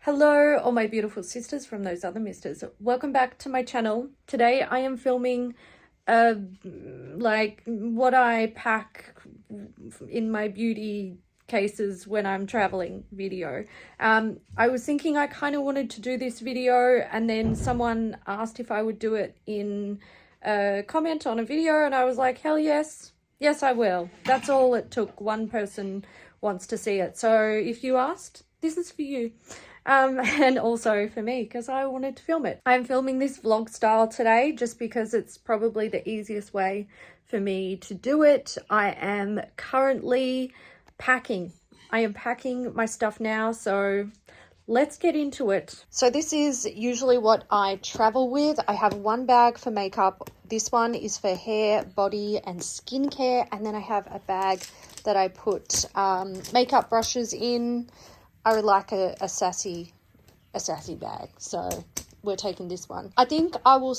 Hello, all my beautiful sisters from those other misters. Welcome back to my channel. Today I am filming like what I pack in my beauty cases when I'm traveling video. I was thinking I kind of wanted to do this video, and then someone asked if I would do it in a comment on a video, and I was like, hell yes. Yes, I will. That's all it took. One person wants to see it. So if you asked, this is for you. And also for me, because I wanted to film it. I'm filming this vlog style today just because it's probably the easiest way for me to do it. I am currently packing. I am packing my stuff now, so let's get into it. So this is usually what I travel with. I have one bag for makeup. This one is for hair, body, and skincare. And then I have a bag that I put makeup brushes in. I would like a sassy bag, so we're taking this one. I think I will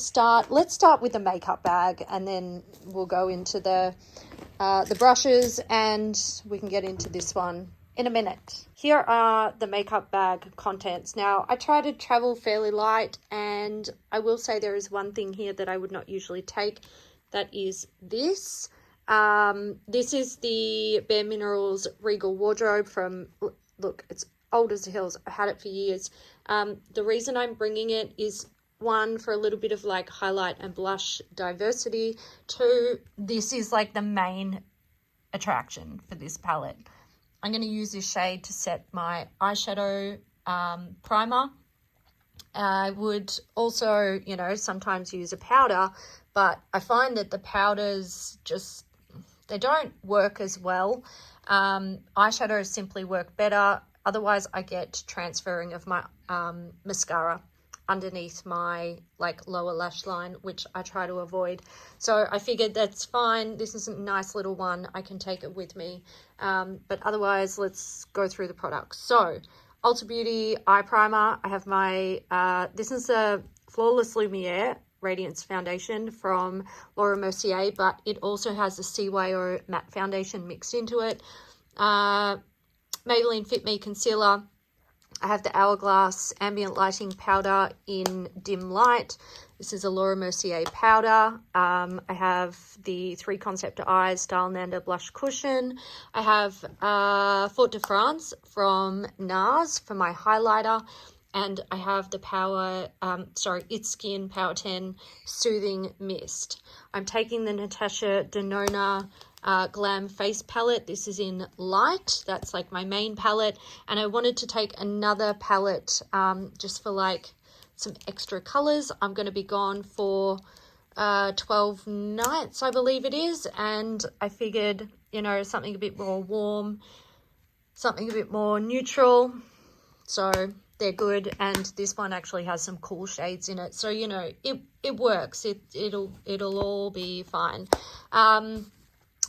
let's start with the makeup bag, and then we'll go into the brushes, and we can get into this one in a minute. Here are the makeup bag contents. Now, I try to travel fairly light, and I will say there is one thing here that I would not usually take. That is this. This is the Bare Minerals Regal Wardrobe from, look, it's old as the hills. I've had it for years. The reason I'm bringing it is, one, for a little bit of like highlight and blush diversity. Two, this is like the main attraction for this palette. I'm going to use this shade to set my eyeshadow primer. I would also, sometimes use a powder, but I find that the powders they don't work as well. Eyeshadows simply work better. Otherwise, I get transferring of my mascara underneath my lower lash line, which I try to avoid. So I figured that's fine. This is a nice little one. I can take it with me. But otherwise, let's go through the products. So Ulta Beauty Eye Primer. I have my, this is a Flawless Lumiere Radiance Foundation from Laura Mercier, but it also has the CYO Matte Foundation mixed into it. Maybelline Fit Me Concealer. I have the Hourglass Ambient Lighting Powder in Dim Light. This is a Laura Mercier powder. I have the 3 Concept Eyes Style Nanda Blush Cushion. I have Fort de France from NARS for my highlighter. And I have the It's Skin Power 10 Soothing Mist. I'm taking the Natasha Denona Glam Face Palette. This is in Light. That's like my main palette. And I wanted to take another palette just for some extra colors. I'm going to be gone for 12 nights, I believe it is. And I figured, something a bit more warm, something a bit more neutral. So they're good, and this one actually has some cool shades in it, so it works. It'll all be fine.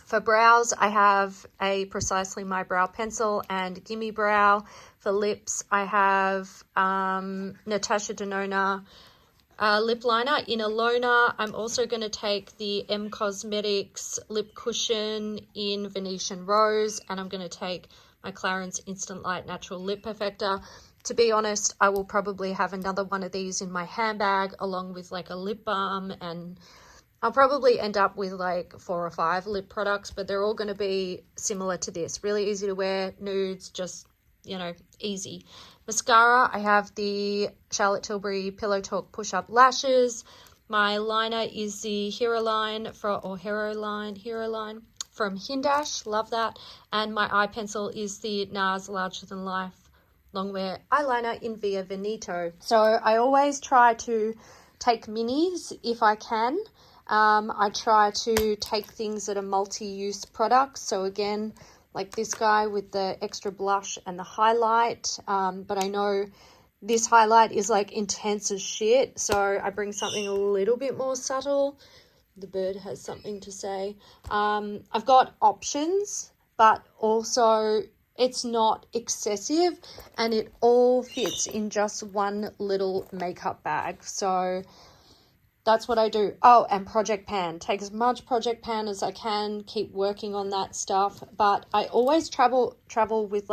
For brows, I have a Precisely My Brow pencil and Gimme Brow. For lips, I have Natasha Denona lip liner in Alona. I'm also going to take the M Cosmetics lip cushion in Venetian Rose, and I'm going to take my Clarins Instant Light Natural Lip Perfector. To be honest, I will probably have another one of these in my handbag along with a lip balm, and I'll probably end up with 4 or 5 lip products, but they're all going to be similar to this. Really easy to wear, nudes, just, easy. Mascara, I have the Charlotte Tilbury Pillow Talk Push Up Lashes. My liner is the Hero Line from Hindash, love that. And my eye pencil is the NARS Larger Than Life Longwear eyeliner in Via Veneto. So I always try to take minis if I can. I try to take things that are multi-use products. So again, like this guy with the extra blush and the highlight. But I know this highlight is intense as shit. So I bring something a little bit more subtle. The bird has something to say. I've got options, but also it's not excessive, and it all fits in just one little makeup bag. So that's what I do. Oh, and Project Pan. Take as much Project Pan as I can. Keep working on that stuff. But I always travel with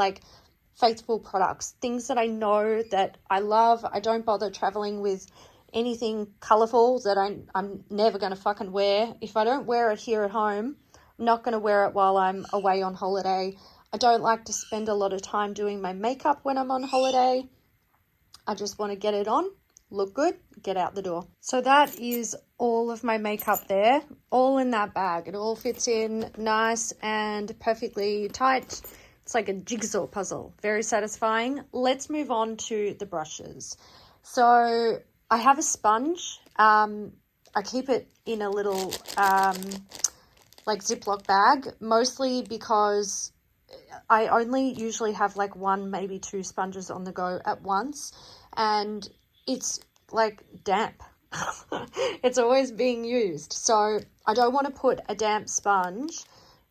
faithful products, things that I know that I love. I don't bother traveling with anything colorful that I'm never going to fucking wear. If I don't wear it here at home, I'm not going to wear it while I'm away on holiday. I don't like to spend a lot of time doing my makeup when I'm on holiday. I just want to get it on, look good, get out the door. So that is all of my makeup there, all in that bag. It all fits in nice and perfectly tight. It's like a jigsaw puzzle, very satisfying. Let's move on to the brushes. So I have a sponge. I keep it in a little like Ziploc bag, mostly because I only usually have like one, maybe two sponges on the go at once, and it's like damp. It's always being used. So I don't want to put a damp sponge,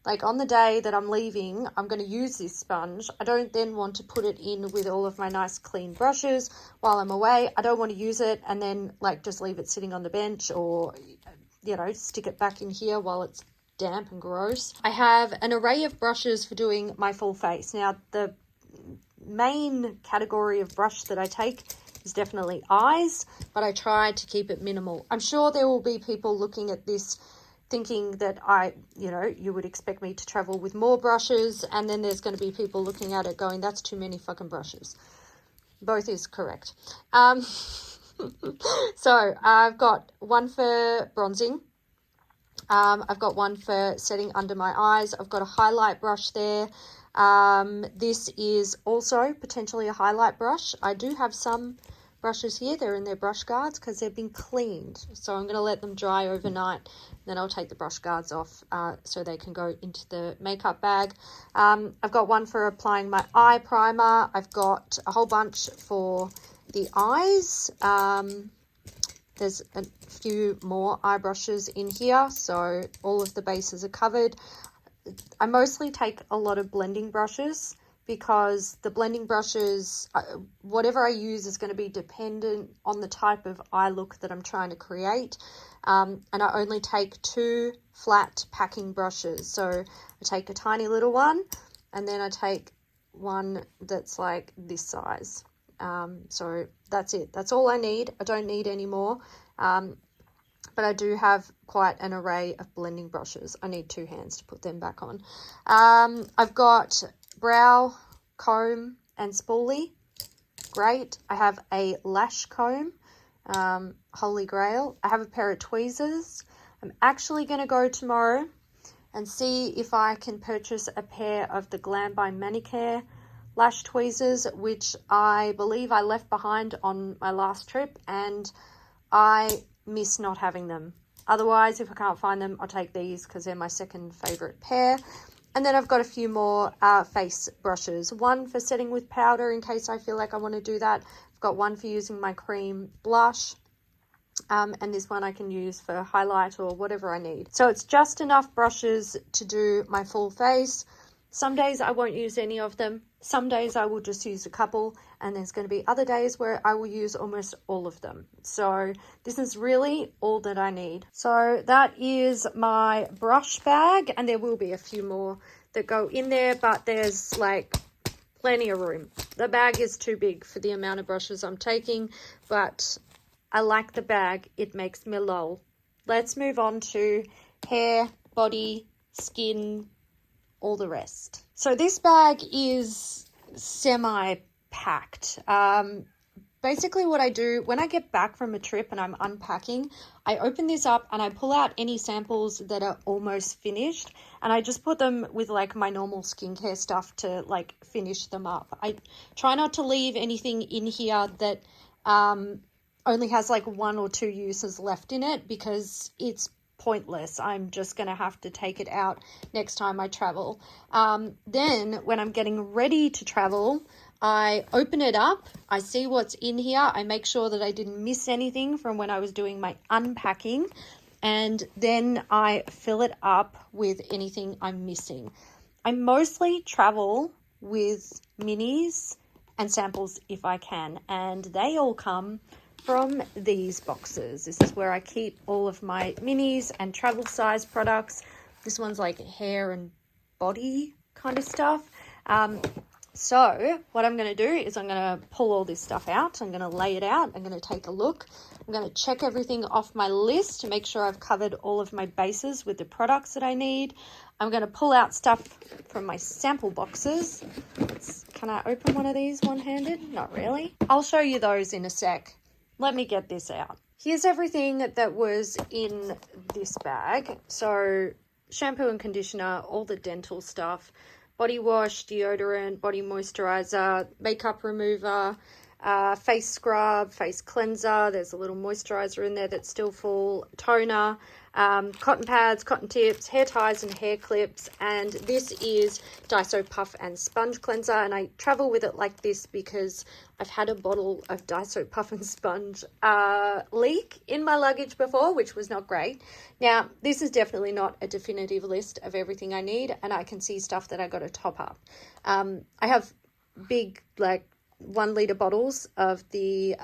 like on the day that I'm leaving, I'm going to use this sponge. I don't then want to put it in with all of my nice clean brushes while I'm away. I don't want to use it and then like just leave it sitting on the bench, or, you know, stick it back in here while it's damp and gross. I have an array of brushes for doing my full face. Now, the main category of brush that I take is definitely eyes, but I try to keep it minimal. I'm sure there will be people looking at this thinking that you would expect me to travel with more brushes, and then there's going to be people looking at it going, that's too many fucking brushes. Both is correct. So I've got one for bronzing. I've got one for setting under my eyes. I've got a highlight brush there. This is also potentially a highlight brush. I do have some brushes here. They're in their brush guards because they've been cleaned. So I'm going to let them dry overnight. Then I'll take the brush guards off so they can go into the makeup bag. I've got one for applying my eye primer. I've got a whole bunch for the eyes. There's a few more eye brushes in here, so all of the bases are covered. I mostly take a lot of blending brushes because the blending brushes, whatever I use is going to be dependent on the type of eye look that I'm trying to create. And I only take 2 flat packing brushes. So I take a tiny little one, and then I take one that's like this size. So that's it. That's all I need. I don't need any more. But I do have quite an array of blending brushes. I need 2 hands to put them back on. I've got brow comb and spoolie. Great. I have a lash comb. Holy grail. I have a pair of tweezers. I'm actually going to go tomorrow and see if I can purchase a pair of the Glam by Manicare lash tweezers, which I believe I left behind on my last trip, and I miss not having them. Otherwise, if I can't find them, I'll take these because they're my second favorite pair. And then I've got a few more face brushes. One for setting with powder in case I feel like I want to do that. I've got one for using my cream blush. And this one I can use for highlight or whatever I need. So it's just enough brushes to do my full face. Some days I won't use any of them. Some days I will just use a couple, and there's going to be other days where I will use almost all of them. So this is really all that I need. So that is my brush bag, and there will be a few more that go in there, but there's like plenty of room. The bag is too big for the amount of brushes I'm taking, but I like the bag. It makes me lol. Let's move on to hair, body, skin, all the rest. So this bag is semi-packed. Basically what I do when I get back from a trip and I'm unpacking, I open this up and I pull out any samples that are almost finished, and I just put them with like my normal skincare stuff to like finish them up. I try not to leave anything in here that only has like 1 or 2 uses left in it, because it's pointless. I'm just going to have to take it out next time I travel. Then when I'm getting ready to travel, I open it up, I see what's in here, I make sure that I didn't miss anything from when I was doing my unpacking, and then I fill it up with anything I'm missing. I mostly travel with minis and samples if I can, and they all come from these boxes. This is where I keep all of my minis and travel size products. This one's like hair and body kind of stuff. So what I'm going to do is I'm going to pull all this stuff out. I'm going to lay it out. I'm going to take a look. I'm going to check everything off my list to make sure I've covered all of my bases with the products that I need. I'm going to pull out stuff from my sample boxes. Can I open one of these one-handed? Not really. I'll show you those in a sec. Let me get this out. Here's everything that was in this bag. So shampoo and conditioner, all the dental stuff, body wash, deodorant, body moisturizer, makeup remover, face scrub, face cleanser. There's a little moisturizer in there that's still full, toner, cotton pads, cotton tips, hair ties and hair clips. And this is Daiso Puff and Sponge Cleanser. And I travel with it like this because I've had a bottle of Daiso Puff and Sponge leak in my luggage before, which was not great. Now, this is definitely not a definitive list of everything I need, and I can see stuff that I got to top up. I have big, like, 1 litre bottles of the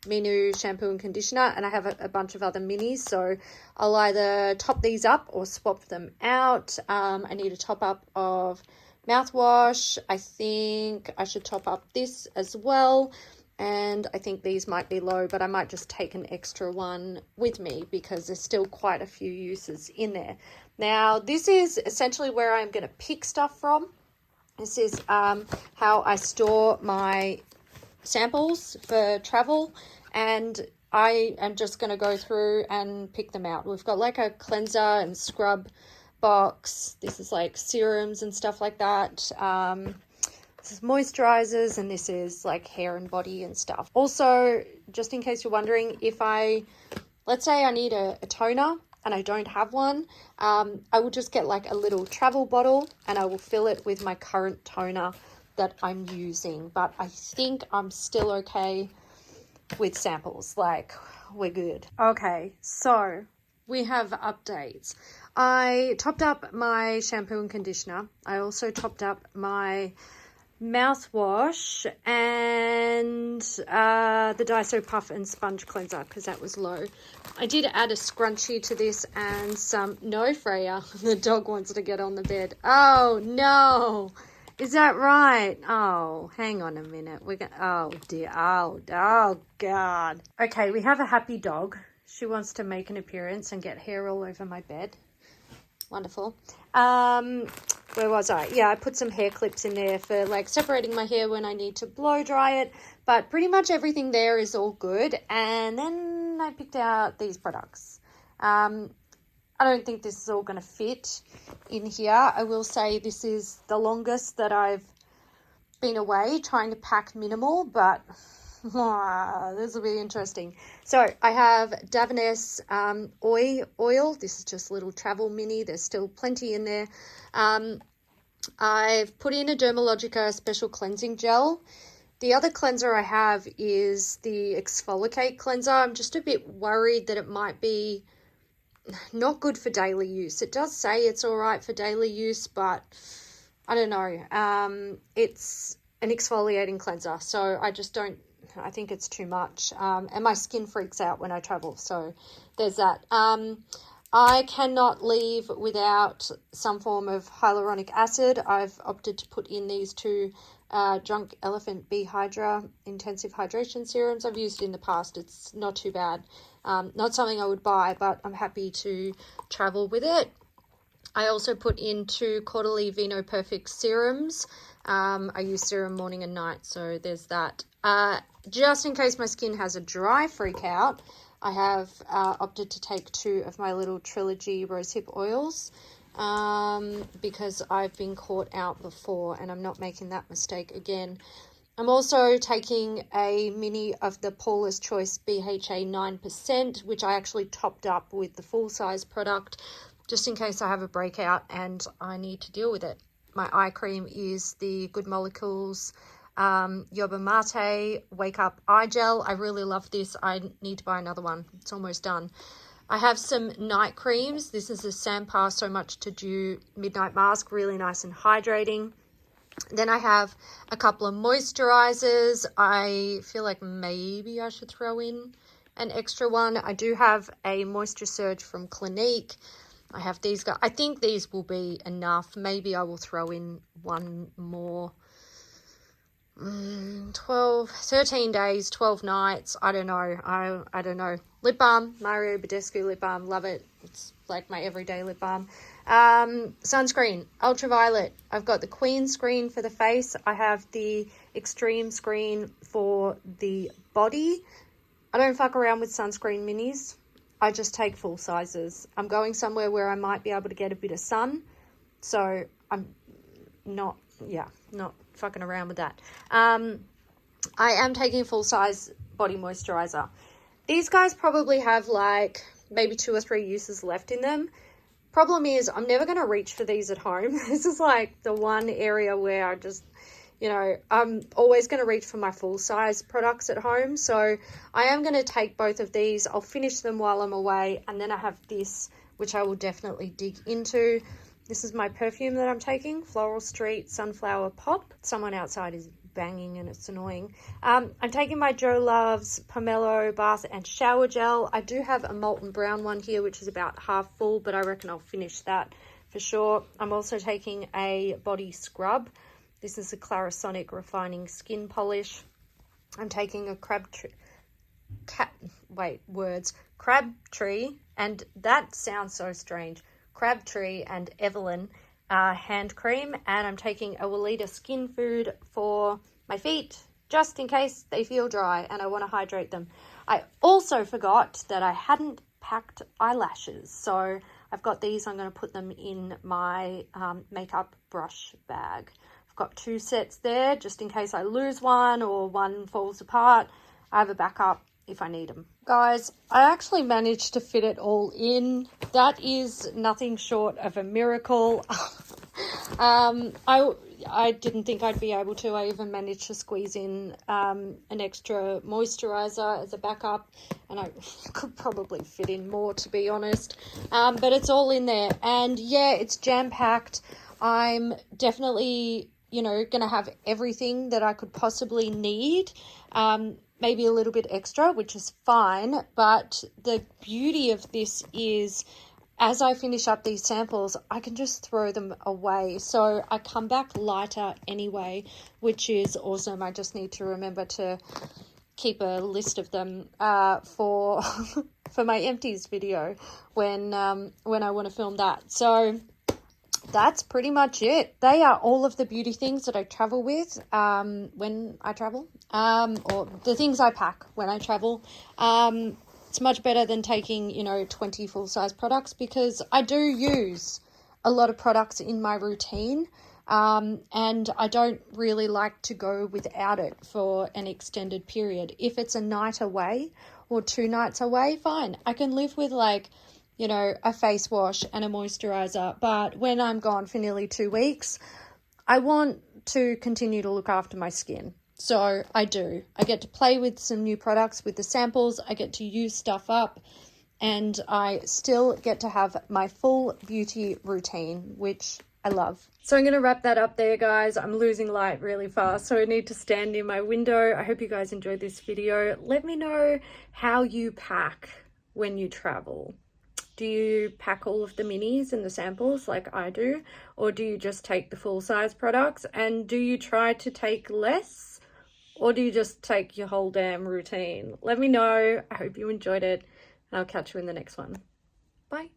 Minu shampoo and conditioner, and I have a bunch of other minis, so I'll either top these up or swap them out. I need a top up of mouthwash. I think I should top up this as well, and I think these might be low, but I might just take an extra one with me because there's still quite a few uses in there. Now, this is essentially where I'm going to pick stuff from. This is how I store my samples for travel, and I am just going to go through and pick them out. We've got like a cleanser and scrub box. This is like serums and stuff like that. This is moisturizers, and this is like hair and body and stuff. Also, just in case you're wondering, if let's say I need a toner and I don't have one, I will just get like a little travel bottle and I will fill it with my current toner that I'm using. But I think I'm still okay with samples, like we're good. Okay, so we have updates. I topped up my shampoo and conditioner. I also topped up my mouthwash and the Daiso Puff and Sponge Cleanser because that was low. I did add a scrunchie to this and some, no, Freya, the dog wants to get on the bed. Oh no, is that right? Oh, hang on a minute. We're gonna, oh dear, oh God. Okay, we have a happy dog. She wants to make an appearance and get hair all over my bed. Wonderful. Where was I? Yeah, I put some hair clips in there for like separating my hair when I need to blow dry it, but pretty much everything there is all good. And then I picked out these products. I don't think this is all going to fit in here. I will say this is the longest that I've been away trying to pack minimal, but this will be interesting. So I have Davines oil. This is just a little travel mini. There's still plenty in there. I've put in a Dermalogica special cleansing gel. The other cleanser I have is the Exfoliate cleanser. I'm just a bit worried that it might be not good for daily use. It does say it's all right for daily use, but I don't know. It's an exfoliating cleanser, so I think it's too much. And my skin freaks out when I travel, so there's that. I cannot leave without some form of hyaluronic acid. I've opted to put in these two Drunk Elephant Bee Hydra intensive hydration serums. I've used it in the past. It's not too bad. Not something I would buy, but I'm happy to travel with it. I also put in 2 quarterly Vino Perfect serums. I use serum morning and night, so there's that. Just in case my skin has a dry freak out, I have opted to take 2 of my little Trilogy rosehip oils because I've been caught out before and I'm not making that mistake again. I'm also taking a mini of the Paula's Choice BHA 9%, which I actually topped up with the full-size product just in case I have a breakout and I need to deal with it. My eye cream is the Good Molecules Yerba Mate Wake Up Eye Gel. I really love this. I need to buy another one. It's almost done. I have some night creams. This is a Sampar So Much To Do Midnight Mask. Really nice and hydrating. Then I have a couple of moisturizers. I feel like maybe I should throw in an extra one. I do have a Moisture Surge from Clinique. I have these guys. I think these will be enough. Maybe I will throw in one more. 13 days, 12 nights. I don't know. I don't know. Lip balm, Mario Badescu lip balm. Love it. It's like my everyday lip balm. Sunscreen, ultraviolet. I've got the Queen screen for the face. I have the Extreme screen for the body. I don't fuck around with sunscreen minis. I just take full sizes. I'm going somewhere where I might be able to get a bit of sun. So I'm not fucking around with that. I am taking full size body moisturizer. These guys probably have like maybe 2 or 3 uses left in them. Problem is, I'm never going to reach for these at home. This is like the one area where I just, I'm always going to reach for my full size products at home. So I am going to take both of these. I'll finish them while I'm away. And then I have this, which I will definitely dig into. This is my perfume that I'm taking, Floral Street Sunflower Pop. Someone outside is banging and it's annoying. I'm taking my Joe Love's Pomelo Bath and Shower Gel. I do have a Molten Brown one here, which is about half full, but I reckon I'll finish that for sure. I'm also taking a body scrub. This is a Clarisonic Refining Skin Polish. I'm taking a Crabtree, and that sounds so strange. Crabtree and Evelyn hand cream, and I'm taking a Weleda Skin Food for my feet just in case they feel dry and I want to hydrate them. I also forgot that I hadn't packed eyelashes, so I've got these. I'm going to put them in my makeup brush bag. I've got 2 sets there just in case I lose one or one falls apart. I have a backup if I need them. Guys, I actually managed to fit it all in. That is nothing short of a miracle. I didn't think I'd be able to. I even managed to squeeze in an extra moisturizer as a backup, and I could probably fit in more, to be honest. But it's all in there, and yeah, it's jam-packed. I'm definitely, gonna have everything that I could possibly need. Maybe a little bit extra, which is fine. But the beauty of this is, as I finish up these samples, I can just throw them away. So I come back lighter anyway, which is awesome. I just need to remember to keep a list of them for for my empties video when I want to film that. So that's pretty much it. They are all of the beauty things that I travel with when I travel, or the things I pack when I travel. It's much better than taking, 20 full-size products, because I do use a lot of products in my routine, and I don't really like to go without it for an extended period. If it's a night away or 2 nights away, fine. I can live with a face wash and a moisturizer. But when I'm gone for nearly 2 weeks, I want to continue to look after my skin. So I do. I get to play with some new products with the samples. I get to use stuff up, and I still get to have my full beauty routine, which I love. So I'm going to wrap that up there, guys. I'm losing light really fast, so I need to stand in my window. I hope you guys enjoyed this video. Let me know how you pack when you travel. Do you pack all of the minis and the samples like I do? Or do you just take the full-size products? And do you try to take less? Or do you just take your whole damn routine? Let me know. I hope you enjoyed it. And I'll catch you in the next one. Bye.